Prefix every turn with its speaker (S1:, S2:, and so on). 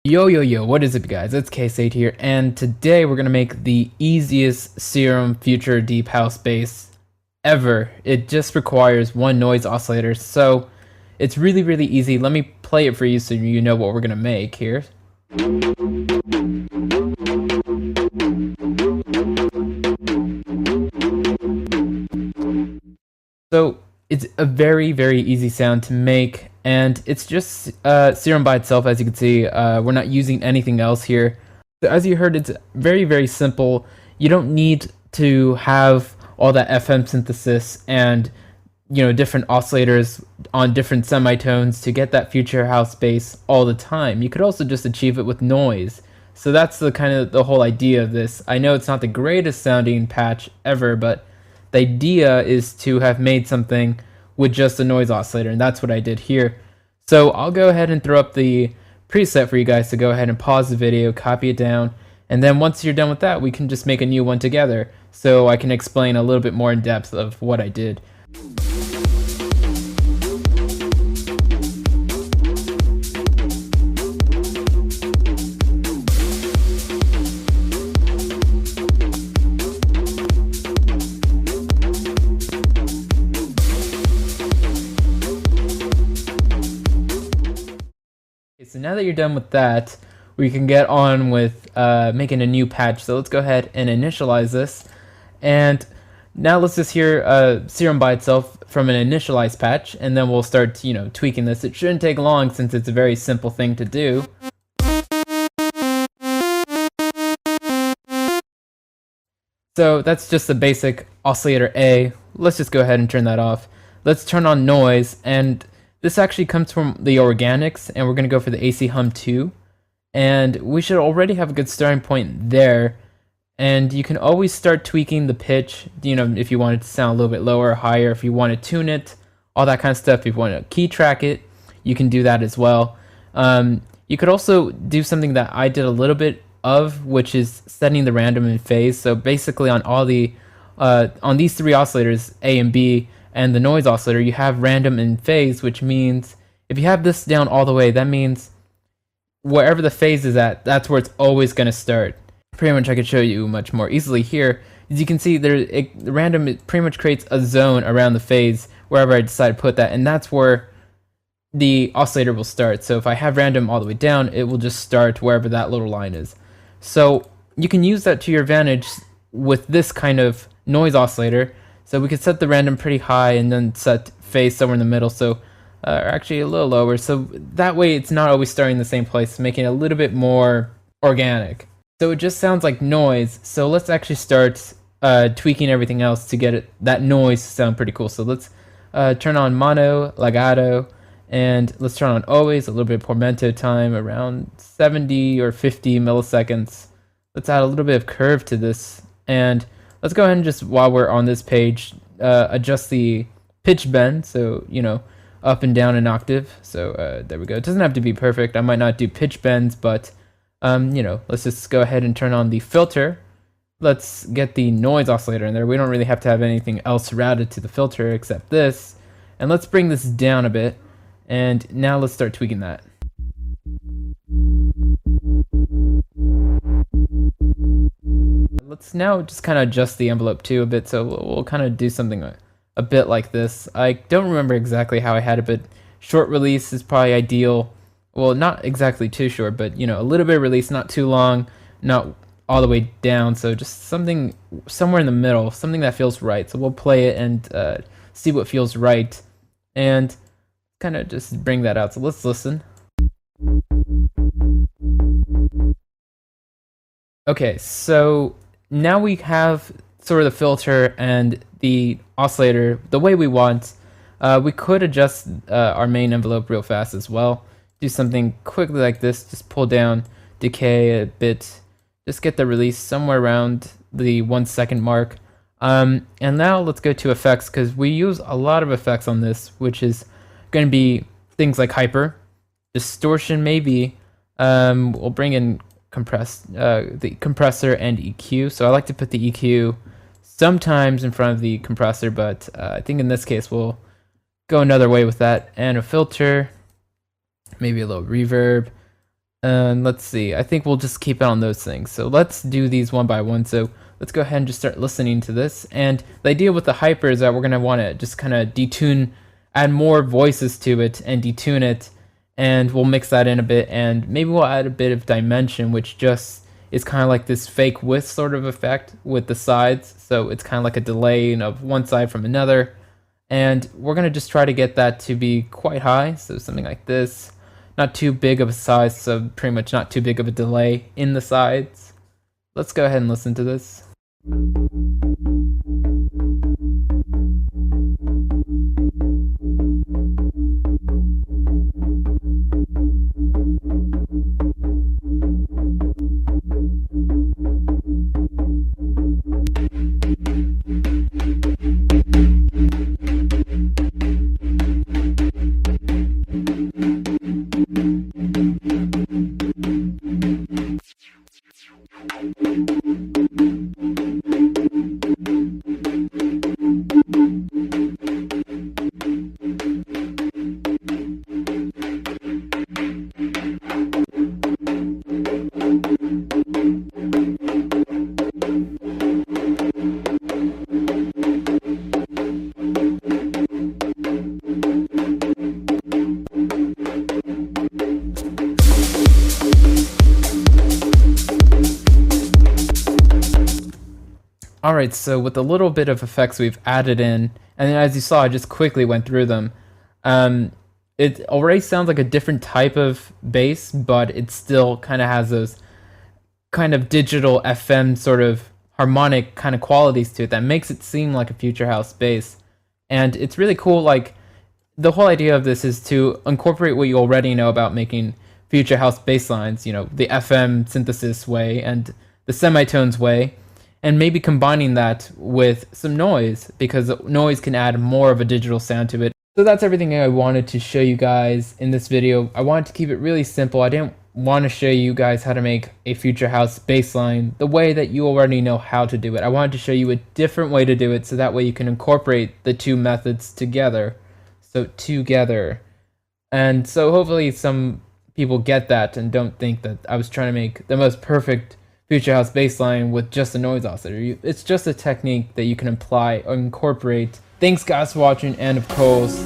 S1: Yo, what is up guys, it's K8 here, and today we're going to make the easiest Serum Future Deep House bass ever. It just requires one noise oscillator, so it's really easy. Let me play it for you so you know what we're going to make here. So it's a very easy sound to make, and it's just Serum by itself. As you can see, we're not using anything else here. So as you heard, it's very simple. You don't need to have all that FM synthesis and different oscillators on different semitones to get that future house bass all the time. You could also just achieve it with noise. So that's the whole idea of this. I know it's not the greatest sounding patch ever, but the idea is to have made something with just a noise oscillator, and that's what I did here. So I'll go ahead and throw up the preset for you guys to go ahead and pause the video, copy it down, and then once you're done with that, we can just make a new one together so I can explain a little bit more in depth of what I did. So now that you're done with that, we can get on with making a new patch. So let's go ahead and initialize this. And now let's just hear Serum by itself from an initialized patch, and then we'll start, tweaking this. It shouldn't take long since it's a very simple thing to do. So that's just the basic oscillator A. Let's just go ahead and turn that off. Let's turn on noise, and this actually comes from the organics, and we're going to go for the AC hum 2. And we should already have a good starting point there. And you can always start tweaking the pitch, if you want it to sound a little bit lower or higher, if you want to tune it, all that kind of stuff. If you want to key track it, you can do that as well. You could also do something that I did a little bit of, which is setting the random in phase. So basically on all the on these three oscillators, A and B, and the noise oscillator, you have random in phase, which means if you have this down all the way, that means wherever the phase is at, that's where it's always going to start. Pretty much I could show you much more easily here. As you can see, the random, it pretty much creates a zone around the phase wherever I decide to put that, and that's where the oscillator will start. So if I have random all the way down, it will just start wherever that little line is. So you can use that to your advantage with this kind of noise oscillator. So we could set the random pretty high and then set phase somewhere in the middle, so actually a little lower. So that way it's not always starting in the same place, making it a little bit more organic. So it just sounds like noise. So let's actually start tweaking everything else to get that noise to sound pretty cool. So let's turn on mono, legato, and let's turn on always, a little bit of portamento time, around 70 or 50 milliseconds. Let's add a little bit of curve to this, and let's go ahead and just, while we're on this page, adjust the pitch bend, so, up and down an octave. So there we go. It doesn't have to be perfect. I might not do pitch bends, but, let's just go ahead and turn on the filter. Let's get the noise oscillator in there. We don't really have to have anything else routed to the filter except this. And let's bring this down a bit. And now let's start tweaking that. Let's now just kind of adjust the envelope too a bit, so we'll kind of do something a bit like this. I don't remember exactly how I had it, but short release is probably ideal. Well, not exactly too short, but a little bit of release, not too long, not all the way down. So just something somewhere in the middle, something that feels right. So we'll play it and see what feels right, and kind of just bring that out. So let's listen. Okay, so now we have sort of the filter and the oscillator the way we want. We could adjust our main envelope real fast as well. Do something quickly like this, just pull down decay a bit, just get the release somewhere around the 1 second mark. And now let's go to effects, because we use a lot of effects on this, which is going to be things like hyper, distortion maybe. We'll bring in the compressor and EQ. So I like to put the EQ sometimes in front of the compressor, but I think in this case we'll go another way with that. And a filter, maybe a little reverb, And let's see, I think we'll just keep it on those things. So let's do these one by one. So let's go ahead and just start listening to this. And the idea with the hyper is that we're going to want to just kind of detune, add more voices to it and detune it. And we'll mix that in a bit. And maybe we'll add a bit of dimension, which just is kind of like this fake width sort of effect with the sides. So it's kind of like a delay of one side from another. And we're going to just try to get that to be quite high. So something like this. Not too big of a size, so pretty much not too big of a delay in the sides. Let's go ahead and listen to this. Alright, so with a little bit of effects we've added in, and as you saw, I just quickly went through them. It already sounds like a different type of bass, but it still kind of has those kind of digital FM sort of harmonic kind of qualities to it that makes it seem like a future house bass. And it's really cool, like, the whole idea of this is to incorporate what you already know about making future house bass lines, you know, the FM synthesis way and the semitones way, and maybe combining that with some noise, because noise can add more of a digital sound to it. So that's everything I wanted to show you guys in this video. I wanted to keep it really simple. I didn't want to show you guys how to make a future house bass line the way that you already know how to do it. I wanted to show you a different way to do it, so that way you can incorporate the two methods together. So together. And so hopefully some people get that and don't think that I was trying to make the most perfect future house bass line with just a noise oscillator. It's just a technique that you can apply or incorporate. Thanks guys for watching, and of course,